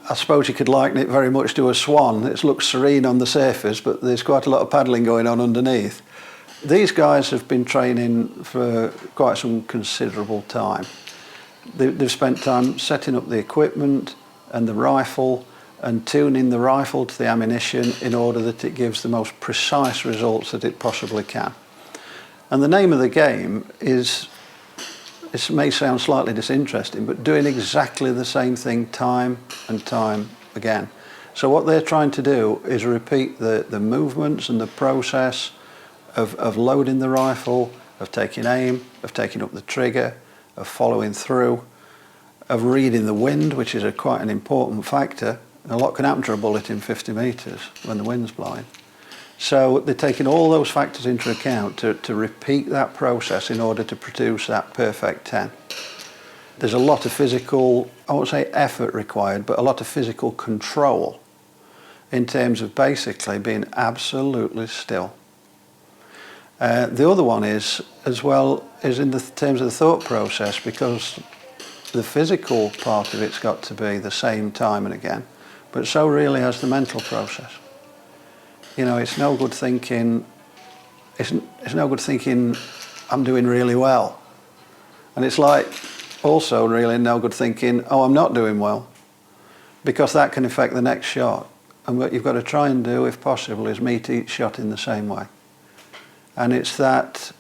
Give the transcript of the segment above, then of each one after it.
I suppose you could liken it very much to a swan. It looks serene on the surface, but there's quite a lot of paddling going on underneath. These guys have been training for quite some considerable time. They've spent time setting up the equipment and the rifle and tuning the rifle to the ammunition in order that it gives the most precise results that it possibly can. And the name of the game is, it may sound slightly disinteresting, but doing exactly the same thing time and time again. So what they're trying to do is repeat the movements and the process of loading the rifle, of taking aim, of taking up the trigger, of following through, of reading the wind, which is quite an important factor. A lot can happen to a bullet in 50 metres when the wind's blowing. So they're taking all those factors into account to repeat that process in order to produce that perfect 10. There's a lot of physical, I won't say effort required, but a lot of physical control in terms of basically being absolutely still. The other one is, as well, is in the terms of the thought process, because the physical part of it's got to be the same time and again, but so really has the mental process. You know, it's no good thinking, it's no good thinking I'm doing really well. And it's like also really no good thinking, oh, I'm not doing well, because that can affect the next shot. And what you've got to try and do, if possible, is meet each shot in the same way. And it's that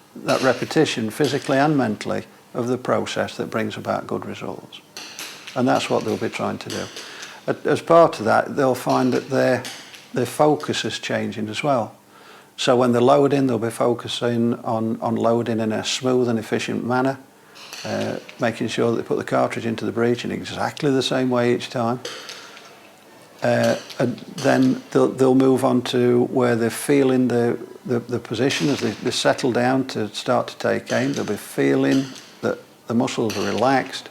repetition, physically and mentally, of the process that brings about good results. And that's what they'll be trying to do. As part of that, they'll find that their focus is changing as well. So when they're loading, they'll be focusing on loading in a smooth and efficient manner, making sure that they put the cartridge into the breech in exactly the same way each time. And then they'll move on to where they're feeling the position as they settle down to start to take aim. They'll be feeling that the muscles are relaxed,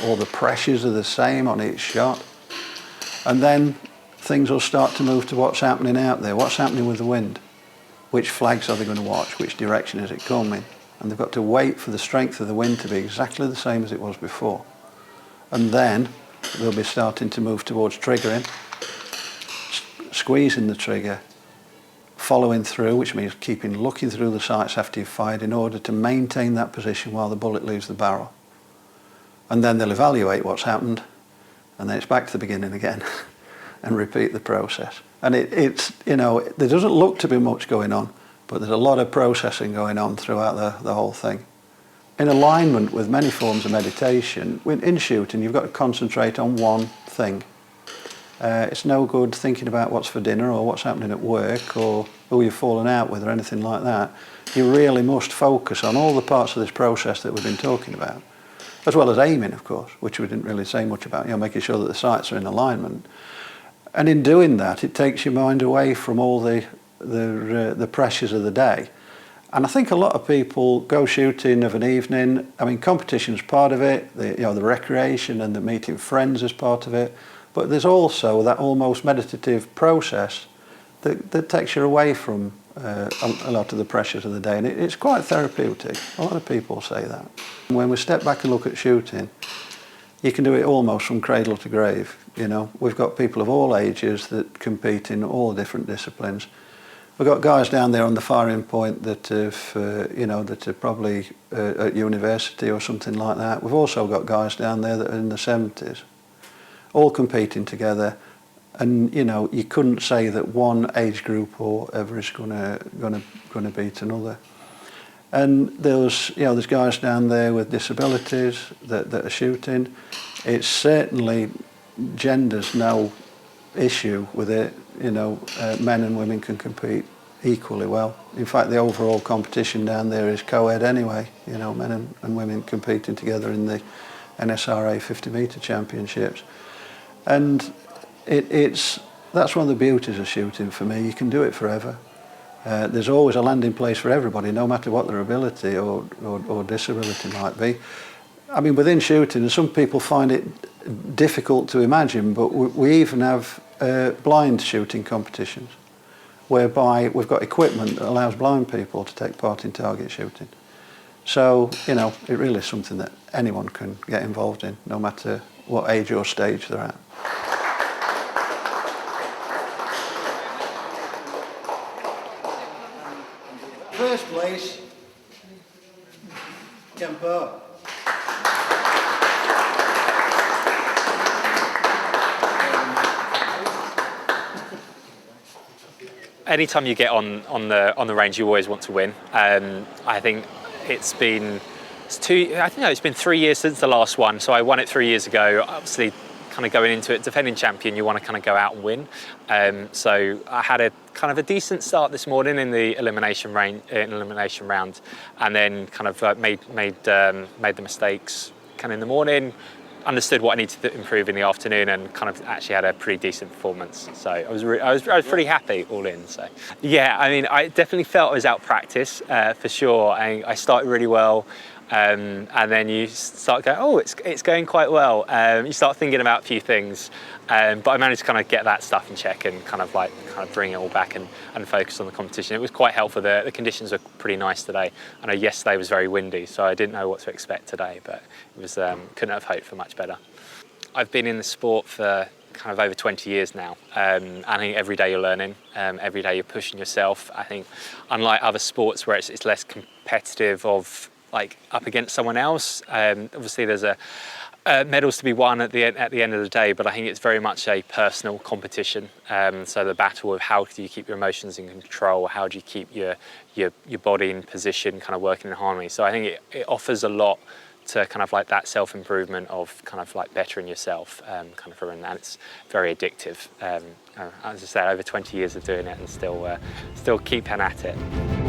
all the pressures are the same on each shot. And then things will start to move to what's happening out there, what's happening with the wind. Which flags are they going to watch? Which direction is it coming? And they've got to wait for the strength of the wind to be exactly the same as it was before. And then they'll be starting to move towards triggering, squeezing the trigger, following through, which means looking through the sights after you've fired in order to maintain that position while the bullet leaves the barrel. And then they'll evaluate what's happened, and then it's back to the beginning again and repeat the process. And it's, you know, there doesn't look to be much going on, but there's a lot of processing going on throughout the whole thing. In alignment with many forms of meditation, in shooting, you've got to concentrate on one thing. It's no good thinking about what's for dinner or what's happening at work or who you've fallen out with or anything like that. You really must focus on all the parts of this process that we've been talking about, as well as aiming, of course, which we didn't really say much about, you know, making sure that the sights are in alignment. And in doing that, it takes your mind away from all the pressures of the day. And I think a lot of people go shooting of an evening. I mean, competition's part of it, the recreation and the meeting friends is part of it. But there's also that almost meditative process that takes you away from a lot of the pressures of the day. And it's quite therapeutic. A lot of people say that. When we step back and look at shooting, you can do it almost from cradle to grave. You know, we've got people of all ages that compete in all different disciplines. We've got guys down there on the firing point that have, you know, that are probably at university or something like that. We've also got guys down there that are in the 70s, all competing together. And you know, you couldn't say that one age group or ever is gonna beat another. And there's guys down there with disabilities that are shooting. It's certainly gender's no issue with it. You know, men and women can compete equally well. In fact, the overall competition down there is co-ed anyway. You know, men and women competing together in the NSRA 50-metre championships. And that's one of the beauties of shooting for me. You can do it forever. There's always a landing place for everybody, no matter what their ability or disability might be. I mean, within shooting, some people find it difficult to imagine, but we even have blind shooting competitions, whereby we've got equipment that allows blind people to take part in target shooting. So, you know, it really is something that anyone can get involved in, no matter what age or stage they're at. first place, Kempo. Anytime you get on the range, you always want to win. I think it's been 3 years since the last one. So I won it 3 years ago. Obviously, kind of going into it, defending champion, you want to kind of go out and win. So I had a kind of a decent start this morning in the elimination round, and then kind of made the mistakes kind of in the morning. Understood what I needed to improve in the afternoon, and kind of actually had a pretty decent performance. So I was pretty happy all in. So yeah, I mean, I definitely felt I was out practice for sure. I started really well. And then you start going, oh, it's going quite well. You start thinking about a few things, but I managed to kind of get that stuff in check and kind of bring it all back and focus on the competition. It was quite helpful. The conditions were pretty nice today. I know yesterday was very windy, so I didn't know what to expect today, but it was couldn't have hoped for much better. I've been in the sport for kind of over 20 years now. I think every day you're learning, every day you're pushing yourself. I think unlike other sports where it's less competitive of like up against someone else. Obviously there's medals to be won at the end of the day, but I think it's very much a personal competition. So the battle of how do you keep your emotions in control, how do you keep your body in position, kind of working in harmony. So I think it offers a lot to kind of like that self-improvement of kind of like bettering yourself, and it's very addictive. As I said, over 20 years of doing it and still keeping at it.